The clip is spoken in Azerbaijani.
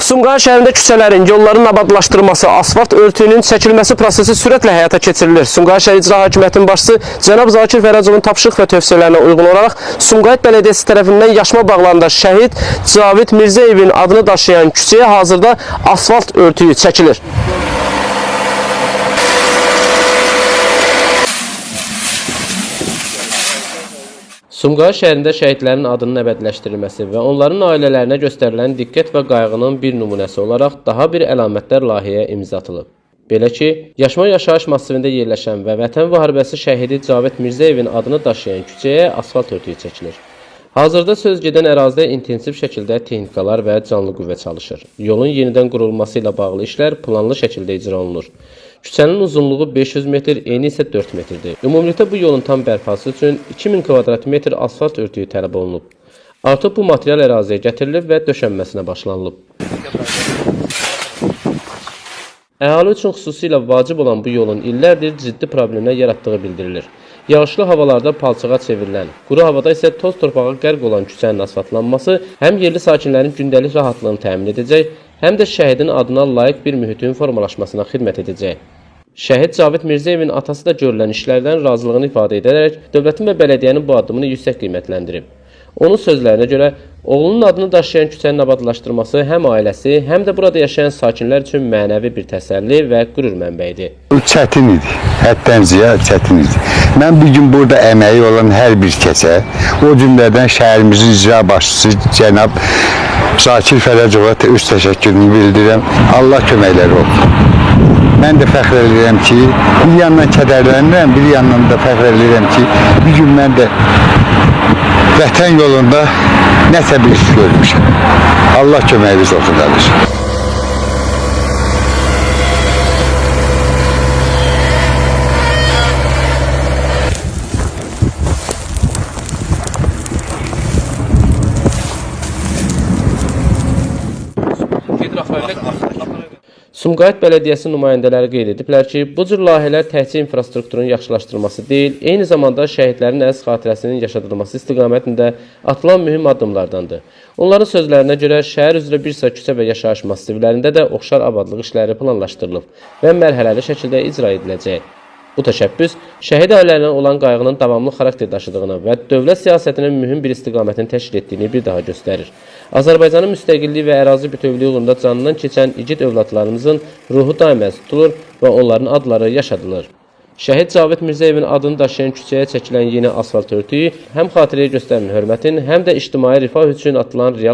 Sumqayıt şəhərində küçələrin, yolların abadlaşdırılması, asfalt örtüyünün çəkilməsi prosesi sürətlə həyata keçirilir. Sumqayıt şəhər İcra Hakimiyyətinin başçısı cənab Zakir Fərəcovun tapşırıq və tövsiyələrinə uyğun olaraq Sumqayıt Bələdiyyəsi tərəfindən Yaşma bağlarında şəhid Cavid Mirzəyevin adını daşıyan küçəyə hazırda asfalt örtüyü çəkilir. Sumqayıt şəhərində şəhidlərin adının əbədiləşdirilməsi və onların ailələrinə göstərilən diqqət və qayğının bir nümunəsi olaraq daha bir əlamətlər layihəyə imza atılıb. Belə ki, Yaşma yaşayış massivində yerləşən və Vətən müharibəsi şəhidi Cavid Mirzəyevin adını daşıyan küçəyə asfalt örtüyü çəkilir. Hazırda söz gedən ərazidə intensiv şəkildə texnikalar və canlı qüvvə çalışır. Yolun yenidən qurulması ilə bağlı işlər planlı şəkildə icra olunur. Küçənin uzunluğu 500 metr, eni isə 4 metrdir. Ümumilikdə bu yolun tam bərpası üçün 2000 kvadrat metr asfalt örtüyü tələb olunub. Artıq bu material əraziyə gətirilib və döşənməsinə başlanılıb. Əhali üçün xüsusilə vacib olan bu yolun illərdir ciddi problemlər yaratdığı bildirilir. Yağışlı havalarda palçığa çevrilən, quru havada isə toz torpağa qərq olan küçənin asfaltlanması həm yerli sakinlərin gündəlik rahatlığını təmin edəcək, həm də şəhidin adına layiq bir mühitin formalaşmasına xidmət edəcək. Şəhid Cavid Mirzəyevin atası da görülən işlərdən razılığını ifadə edərək dövlətin və bələdiyyənin bu addımını yüksək qiymətləndirib. Onun sözlərinə görə, oğlunun adını daşıyan küçənin abadlaşdırması həm ailəsi, həm də burada yaşayan sakinlər üçün mənəvi bir təsəlli və qürur mənbəyidir. Çətin idi, həddən ziyad çətin idi. Mən bugün burada əməyi olan hər bir kəsə, o cümlədən şəhərimizin icra başçısı cənab Zakir Fərəcova öz təşəkkürünü bildirirəm. Allah köməkləri olsun. Mən də fəxr edirəm ki, bir yandan kədərlənirəm, bir yandan da fəxr edirəm ki, bir gün mən də Vətən yolunda nəsə bir iş görmüşəm. Allah köməyiniz olsun qardaşım. Sumqayıt Bələdiyyəsi nümayəndələri qeyd ediblər ki, bu cür layihələr təkcə infrastrukturun yaxşılaşdırılması deyil, eyni zamanda şəhidlərin əziz xatirəsinin yaşadılması istiqamətində atılan mühüm addımlardandır. Onların sözlərinə görə şəhər üzrə bir sıra küçə və yaşayış massivlərində də oxşar abadlıq işləri planlaşdırılıb və mərhələli şəkildə icra ediləcək. Bu təşəbbüs şəhid ailələrinə olan qayğının davamlı xarakter daşıdığını və dövlət siyasətinin mühüm bir istiqamətini təşkil etdiyini bir daha göstərir. Azərbaycanın müstəqilliyi və ərazi bütövlüyü uğrunda canından keçən igid övladlarımızın ruhu daimə tutulur və onların adları yaşadılır. Şəhid Cavid Mirzəyevin adını daşıyan küçəyə çəkilən yeni asfalt örtüyü həm xatirəyə göstərilen hörmətin, həm də ictimai rifah üçün atılan real